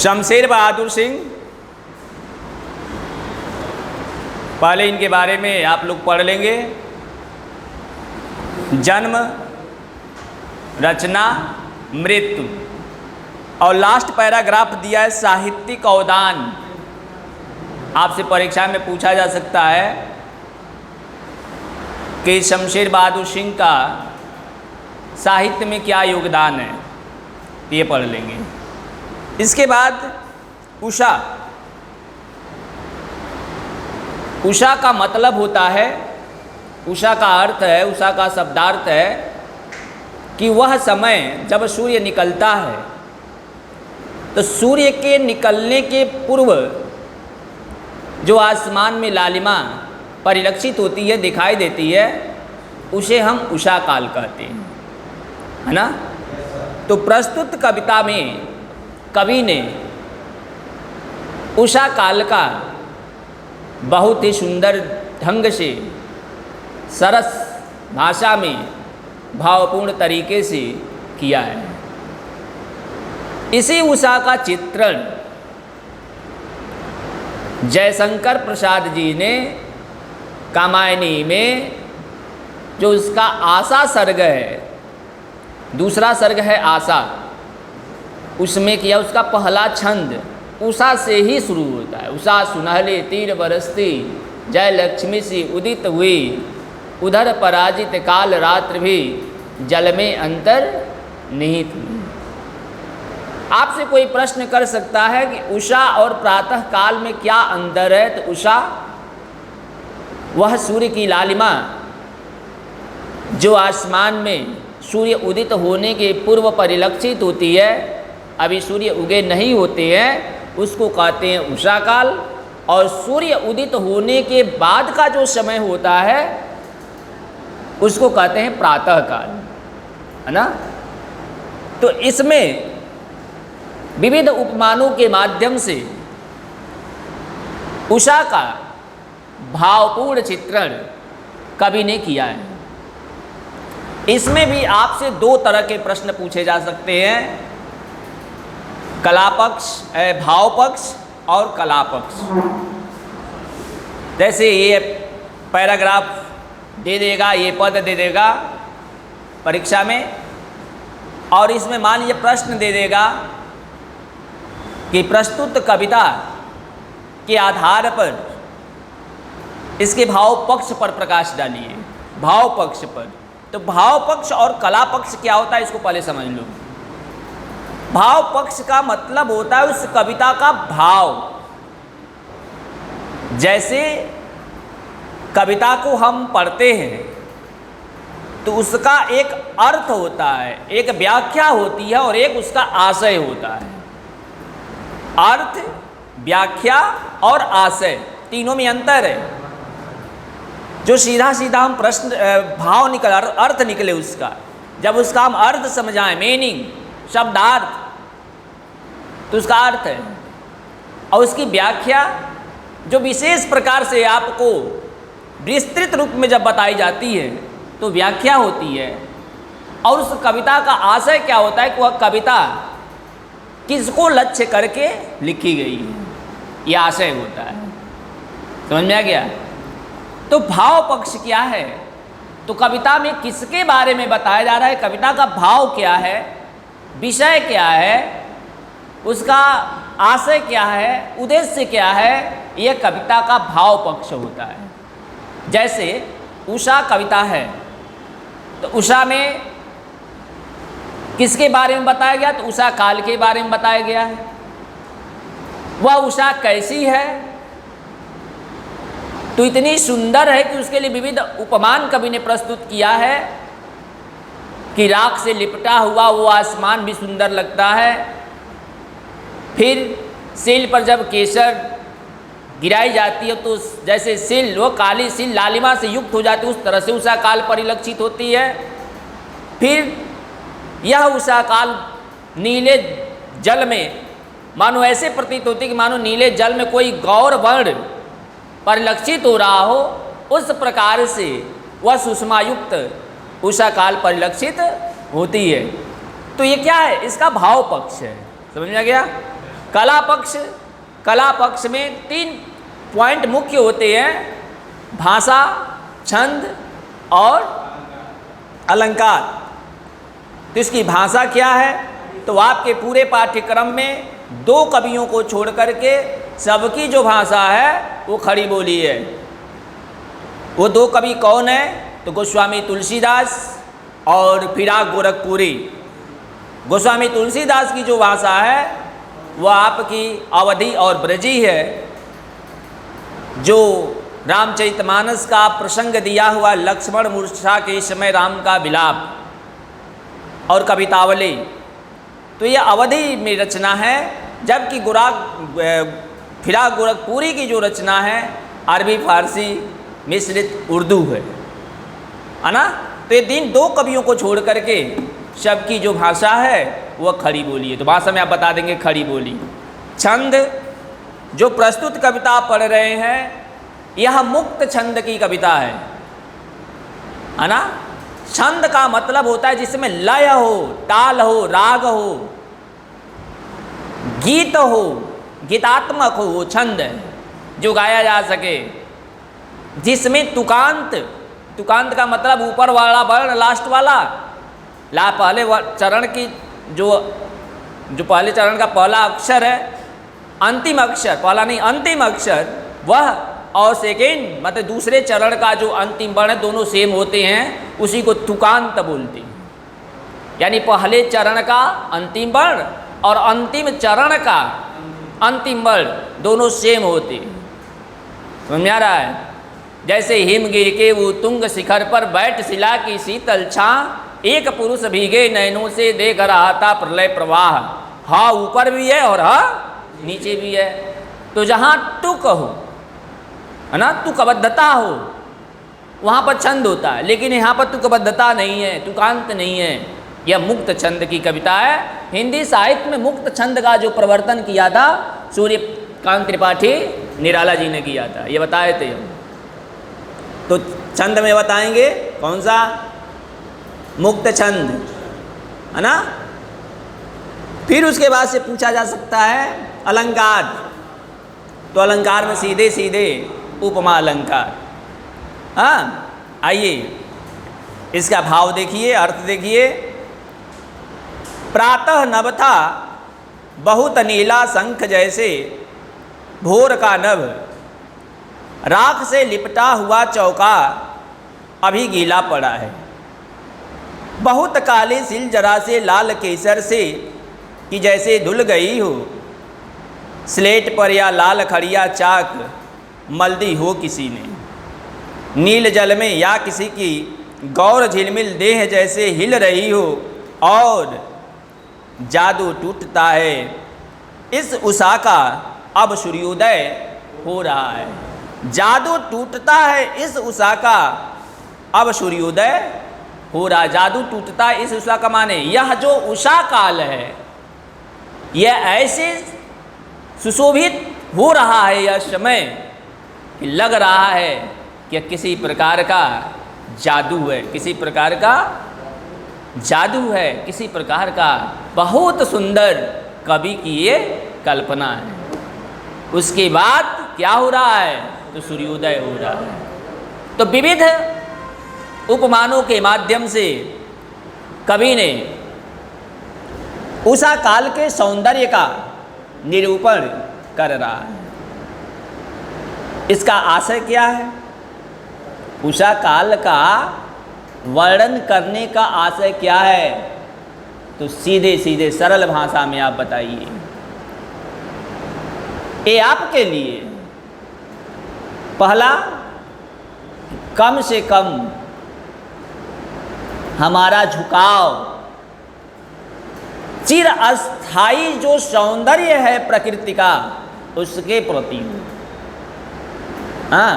शमशेर बहादुर सिंह, पहले इनके बारे में आप लोग पढ़ लेंगे। जन्म, रचना, मृत्यु, और लास्ट पैराग्राफ दिया है साहित्यिक अवदान। आपसे परीक्षा में पूछा जा सकता है कि शमशेर बहादुर सिंह का साहित्य में क्या योगदान है, ये पढ़ लेंगे। इसके बाद उषा। उषा का मतलब होता है, उषा का अर्थ है, उषा का शब्दार्थ है कि वह समय जब सूर्य निकलता है तो सूर्य के निकलने के पूर्व जो आसमान में लालिमा परिलक्षित होती है, दिखाई देती है, उसे हम उषा काल कहते हैं, है ना। तो प्रस्तुत कविता में कवि ने उषा काल का बहुत ही सुंदर ढंग से, सरस भाषा में, भावपूर्ण तरीके से किया है। इसी उषा का चित्रण जयशंकर प्रसाद जी ने कामायनी में, जो उसका आशा सर्ग है, दूसरा सर्ग है आशा, उसमें किया। उसका पहला छंद उषा से ही शुरू होता है। उषा सुनहले तीर बरसती, जय लक्ष्मी सी उदित हुई, उधर पराजित काल रात्र भी, जल में अंतर निहित हुई। आपसे कोई प्रश्न कर सकता है कि उषा और प्रातः काल में क्या अंतर है। तो उषा वह सूर्य की लालिमा जो आसमान में सूर्य उदित होने के पूर्व परिलक्षित होती है, अभी सूर्य उगे नहीं होते हैं, उसको कहते हैं उषा काल। और सूर्य उदित होने के बाद का जो समय होता है उसको कहते हैं प्रातः काल, है ना। तो इसमें विविध उपमानों के माध्यम से उषा का भावपूर्ण चित्रण कवि ने किया है। इसमें भी आपसे दो तरह के प्रश्न पूछे जा सकते हैं, कला पक्ष, भाव पक्ष और कला पक्ष। जैसे ये पैराग्राफ दे देगा, ये पद दे देगा परीक्षा में, और इसमें मान लीजिए प्रश्न दे देगा कि प्रस्तुत कविता के आधार पर इसके भाव पक्ष पर प्रकाश डालिए, भाव पक्ष पर। तो भाव पक्ष और कला पक्ष क्या होता है, इसको पहले समझ लो। भाव पक्ष का मतलब होता है उस कविता का भाव। जैसे कविता को हम पढ़ते हैं तो उसका एक अर्थ होता है, एक व्याख्या होती है और एक उसका आशय होता है। अर्थ, व्याख्या और आशय, तीनों में अंतर है। जो सीधा सीधा हम प्रश्न भाव निकल, अर्थ निकले उसका, जब उसका हम अर्थ समझाएं, मीनिंग, शब्दार्थ, तो उसका अर्थ है। और उसकी व्याख्या जो विशेष प्रकार से आपको विस्तृत रूप में जब बताई जाती है तो व्याख्या होती है। और उस कविता का आशय क्या होता है कि वह कविता किसको लक्ष्य करके लिखी गई है, यह आशय होता है। समझ में आ गया। तो भाव पक्ष क्या है, तो कविता में किसके बारे में बताया जा रहा है, कविता का भाव क्या है, विषय क्या है, उसका आशय क्या है, उद्देश्य क्या है, यह कविता का भाव पक्ष होता है। जैसे उषा कविता है तो उषा में किसके बारे में बताया गया, तो उषा काल के बारे में बताया गया है। वह उषा कैसी है, तो इतनी सुंदर है कि उसके लिए विविध उपमान कवि ने प्रस्तुत किया है कि राख से लिपटा हुआ वो आसमान भी सुंदर लगता है। फिर सिल पर जब केसर गिराई जाती है तो जैसे सिल, वो काली सिल लालिमा से युक्त हो जाती है, उस तरह से उषा काल परिलक्षित होती है। फिर यह उषा काल नीले जल में मानो ऐसे प्रतीत होती कि मानो नीले जल में कोई गौर वर्ण परिलक्षित हो रहा हो, उस प्रकार से वह सुषमायुक्त उषा काल परिलक्षित होती है। तो ये क्या है, इसका भाव पक्ष है। समझ में आ गया। कला पक्ष में 3 पॉइंट मुख्य होते हैं, भाषा, छंद और अलंकार। तो इसकी भाषा क्या है? तो आपके पूरे पाठ्यक्रम में 2 कवियों को छोड़ करके सबकी जो भाषा है वो खड़ी बोली है। वो 2 कवि कौन है? तो गोस्वामी तुलसीदास और फिराक गोरखपुरी। गोस्वामी तुलसीदास की जो भाषा है वह आपकी अवधी और ब्रजी है। जो रामचरितमानस का प्रसंग दिया हुआ लक्ष्मण मूर्छा के समय राम का विलाप और कवितावली, तो ये अवधी में रचना है। जबकि फिराक गोरखपुरी की जो रचना है अरबी फारसी मिश्रित उर्दू है ना। तो ये 2 कवियों को छोड़ करके सबकी जो भाषा है वह खड़ी बोली है। तो भाषा में आप बता देंगे खड़ी बोली। छंद, जो प्रस्तुत कविता पढ़ रहे हैं यह मुक्त छंद की कविता है ना। छंद का मतलब होता है जिसमें लय हो, ताल हो, राग हो, गीत हो, गीतात्मक हो, वो छंद है जो गाया जा सके। जिसमें तुकांत का मतलब ऊपर वाला वर्ण, लास्ट वाला, पहले चरण की जो पहले चरण का पहला अक्षर है, अंतिम अक्षर, पहला नहीं अंतिम अक्षर वह, और सेकेंड मतलब दूसरे चरण का जो अंतिम वर्ण है, दोनों सेम होते हैं, उसी को तुकांत बोलते हैं। यानी पहले चरण का अंतिम वर्ण और अंतिम चरण का अंतिम वर्ण दोनों सेम होते हैं। समझ में आ रहा है? जैसे हिमगिर के वो तुंग शिखर पर बैठ शिला की शीतल छां, एक पुरुष भीगे नैनों से देख रहा था प्रलय प्रवाह। हाँ ऊपर भी है और हाँ नीचे भी है। तो जहाँ तुक हो है ना, तुकबद्धता हो, वहाँ पर छंद होता है। लेकिन यहाँ पर तुकबद्धता नहीं है, तुकांत नहीं है। यह मुक्त छंद की कविता है। हिंदी साहित्य में मुक्त छंद का जो प्रवर्तन किया था सूर्यकांत त्रिपाठी निराला जी ने किया था, ये बताए थे हम। तो छंद में बताएंगे कौन सा? मुक्त छंद है ना। फिर उसके बाद से पूछा जा सकता है अलंकार। तो अलंकार में सीधे सीधे उपमा अलंकार। हाँ आइए इसका भाव देखिए, अर्थ देखिए। प्रातः नभ था बहुत नीला शंख जैसे भोर का नभ, राख से लिपटा हुआ चौका अभी गीला पड़ा है। बहुत काले सिल जरा से लाल केसर से कि जैसे धुल गई हो, स्लेट पर या लाल खड़िया चाक मल दी हो किसी ने। नील जल में या किसी की गौर झिलमिल देह जैसे हिल रही हो, और जादू टूटता है इस उषा का अब सूर्योदय हो रहा है। जादू टूटता है इस उषा का अब सूर्योदय हो रहा है। जादू टूटता है इस उषा का माने यह जो उषा काल है यह ऐसे सुशोभित हो रहा है यह समय कि लग रहा है कि किसी प्रकार का जादू है, किसी प्रकार का जादू है, किसी प्रकार का बहुत सुंदर कवि की ये कल्पना है। उसके बाद क्या हो रहा है? तो सूर्योदय हो रहा है। तो विविध उपमानों के माध्यम से कवि ने उषा काल के सौंदर्य का निरूपण कर रहा है। इसका आशय क्या है? उषा काल का वर्णन करने का आशय क्या है? तो सीधे सीधे सरल भाषा में आप बताइए। ये आपके लिए पहला, कम से कम हमारा झुकाव चिर अस्थाई जो सौंदर्य है प्रकृति का उसके प्रति। हाँ,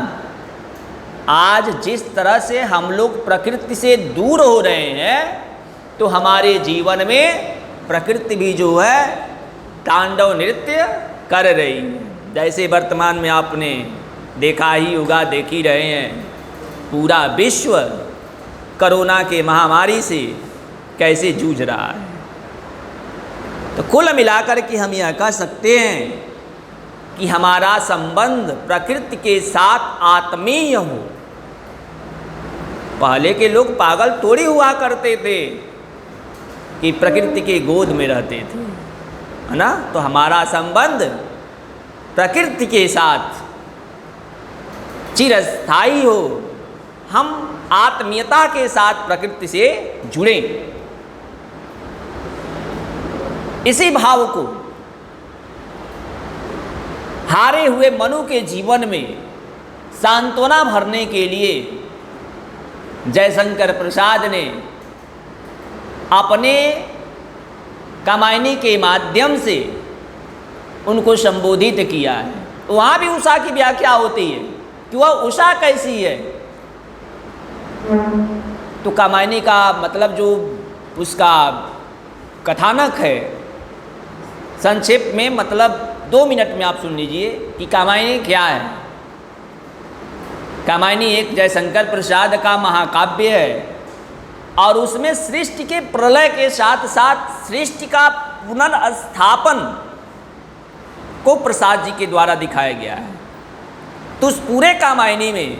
आज जिस तरह से हम लोग प्रकृति से दूर हो रहे हैं तो हमारे जीवन में प्रकृति भी जो है तांडव नृत्य कर रही है। जैसे वर्तमान में आपने देखा ही होगा, देख ही रहे हैं, पूरा विश्व कोरोना के महामारी से कैसे जूझ रहा है। तो कुल मिलाकर के हम यह कह सकते हैं कि हमारा संबंध प्रकृति के साथ आत्मीय हो। पहले के लोग पागल थोड़ी हुआ करते थे कि प्रकृति के गोद में रहते थे, है ना। तो हमारा संबंध प्रकृति के साथ चिरस्थायी हो, हम आत्मीयता के साथ प्रकृति से जुड़े। इसी भाव को हारे हुए मनु के जीवन में सांत्वना भरने के लिए जयशंकर प्रसाद ने अपने कामायनी के माध्यम से उनको संबोधित किया है। वहाँ भी उषा की व्याख्या होती है कि वह उषा कैसी है। तो कामायनी का मतलब जो उसका कथानक है, संक्षेप में मतलब 2 मिनट में आप सुन लीजिए कि कामायनी क्या है। कामायनी एक जयशंकर प्रसाद का महाकाव्य है और उसमें सृष्टि के प्रलय के साथ साथ सृष्टि का पुनर्स्थापन को प्रसाद जी के द्वारा दिखाया गया है। तो उस पूरे कामायनी में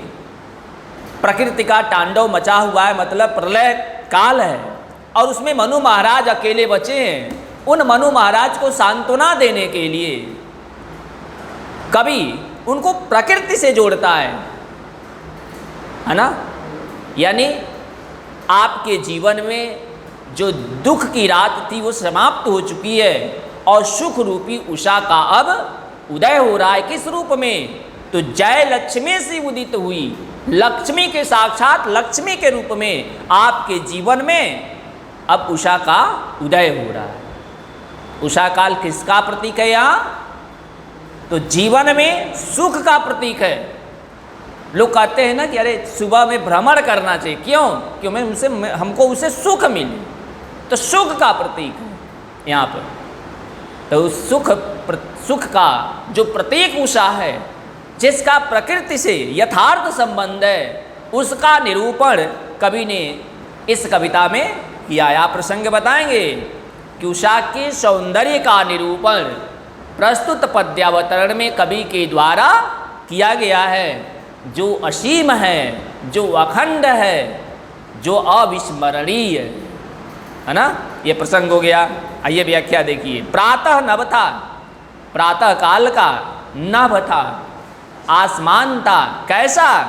प्रकृति का तांडव मचा हुआ है, मतलब प्रलय काल है, और उसमें मनु महाराज अकेले बचे हैं। उन मनु महाराज को सांत्वना देने के लिए कवि उनको प्रकृति से जोड़ता है ना। यानी आपके जीवन में जो दुख की रात थी वो समाप्त हो चुकी है और सुख रूपी उषा का अब उदय हो रहा है। किस रूप में? तो जय लक्ष्मी से उदित हुई, लक्ष्मी के साक्षात लक्ष्मी के रूप में आपके जीवन में अब उषा का उदय हो रहा है। उषा काल किसका प्रतीक है यहाँ? तो जीवन में सुख का प्रतीक है। लोग कहते हैं ना कि अरे सुबह में भ्रमण करना चाहिए, क्यों? क्योंकि हमको उससे सुख मिले, तो सुख का प्रतीक है यहाँ पर। तो सुख का जो प्रतीक उषा है, जिसका प्रकृति से यथार्थ संबंध है, उसका निरूपण कवि ने इस कविता में किया। आप प्रसंग बताएंगे कि उषा के सौंदर्य का निरूपण प्रस्तुत पद्यावतरण में कवि के द्वारा किया गया है, जो असीम है, जो अखंड है, जो अविस्मरणीय है ना। ये प्रसंग हो गया। आइए व्याख्या देखिए। प्रातः नभ था, प्रातः काल का नभ था, आसमान था। कैसा?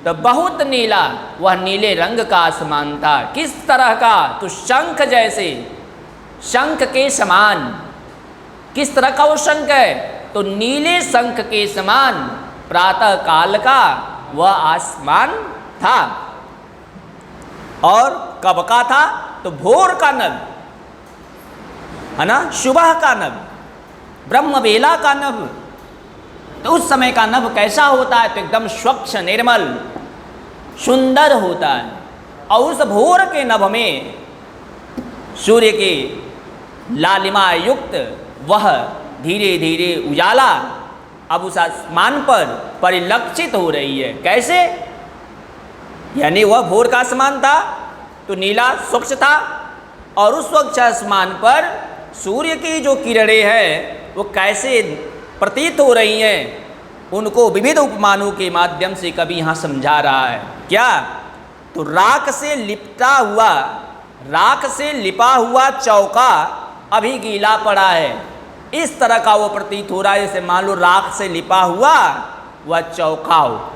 तो बहुत नीला, वह नीले रंग का आसमान था। किस तरह का? तो शंख जैसे, शंख के समान। किस तरह का वो शंख है? तो नीले शंख के समान प्रातः काल का वह आसमान था। और कब का था? तो भोर का नभ, है ना, सुबह का नभ, ब्रह्म बेला का नभ। तो उस समय का नभ कैसा होता है? तो एकदम स्वच्छ, निर्मल, सुंदर होता है। और उस भोर के नभ में सूर्य के लालिमा युक्त वह धीरे धीरे उजाला अब उस आसमान पर परिलक्षित हो रही है। कैसे? यानी वह भोर का आसमान था तो नीला स्वच्छ था, और उस स्वच्छ आसमान पर सूर्य की जो किरणें हैं वो कैसे प्रतीत हो रही हैं, उनको विविध उपमानों के माध्यम से कवि यहाँ समझा रहा है। क्या? तो राख से लिपा हुआ चौका अभी गीला पड़ा है। इस तरह का वो प्रतीत हो रहा है, जैसे मान लो राख से लिपा हुआ वह चौका हो।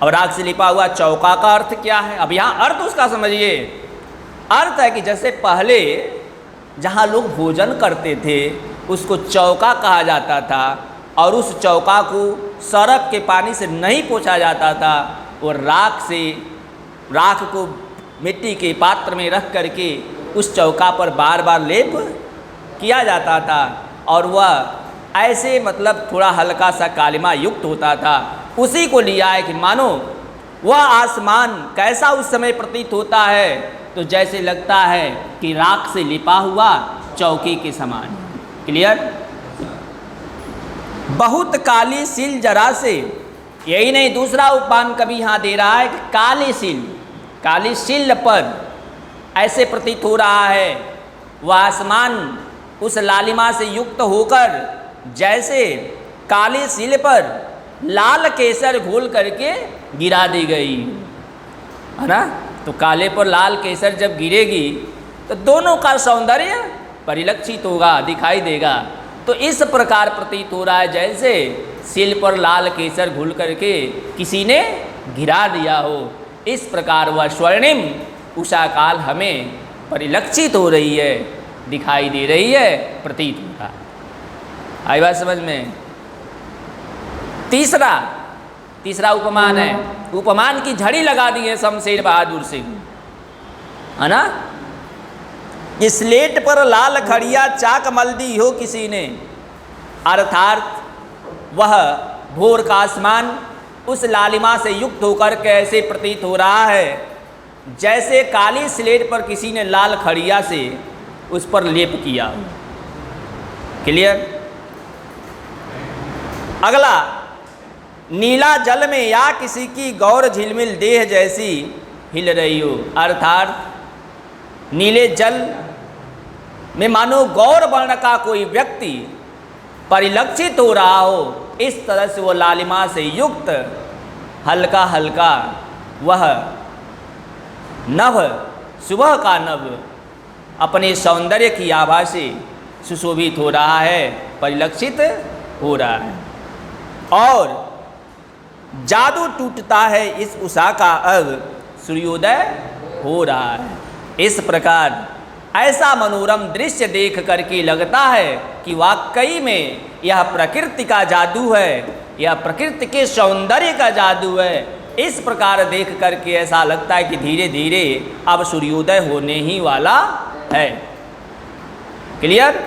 अब राख से लिपा हुआ चौका का अर्थ क्या है? अब यहाँ अर्थ उसका समझिए। अर्थ है कि जैसे पहले जहाँ लोग भोजन करते थे उसको चौका कहा जाता था, और उस चौका को सरफ के पानी से नहीं पोंछा जाता था, वो राख को मिट्टी के पात्र में रख करके उस चौका पर बार बार लेप किया जाता था, और वह ऐसे मतलब थोड़ा हल्का सा कालिमा युक्त होता था। उसी को लिया है कि मानो वह आसमान कैसा उस समय प्रतीत होता है, तो जैसे लगता है कि राख से लिपा हुआ चौकी के समान। क्लियर? बहुत काली सिल जरा से, यही नहीं दूसरा उपमान कभी यहाँ दे रहा है कि काली सिल पर ऐसे प्रतीत हो रहा है वह आसमान उस लालिमा से युक्त होकर जैसे काली शिल पर लाल केसर घोल करके गिरा दी गई, है ना। तो काले पर लाल केसर जब गिरेगी तो दोनों का सौंदर्य परिलक्षित होगा, दिखाई देगा। तो इस प्रकार प्रतीत हो रहा है जैसे शिल पर लाल केसर घोल करके किसी ने गिरा दिया हो, इस प्रकार वह स्वर्णिम उषा काल हमें परिलक्षित हो रही है, दिखाई दे रही है, प्रतीत हो रहा है। आई बात समझ में। तीसरा उपमान है, उपमान की झड़ी लगा दी है शमशेर बहादुर से, है ना। कि स्लेट पर लाल खड़िया चाक मल दी हो किसी ने, अर्थात वह भोर का आसमान उस लालिमा से युक्त होकर कैसे प्रतीत हो रहा है जैसे काली स्लेट पर किसी ने लाल खड़िया से उस पर लेप किया। क्लियर। अगला, नीला जल में या किसी की गौर झिलमिल देह जैसी हिल रही हो, अर्थात नीले जल में मानो गौर वर्ण का कोई व्यक्ति परिलक्षित हो रहा हो, इस तरह से वो लालिमा से युक्त हल्का हल्का वह नभ, सुबह का नभ अपने सौंदर्य की आभा से सुशोभित हो रहा है, परिलक्षित हो रहा है। और जादू टूटता है इस उषा का, अब सूर्योदय हो रहा है। इस प्रकार ऐसा मनोरम दृश्य देख करके लगता है कि वाकई में यह प्रकृति का जादू है, यह प्रकृति के सौंदर्य का जादू है। इस प्रकार देख करके ऐसा लगता है कि धीरे धीरे अब सूर्योदय होने ही वाला है। क्लियर।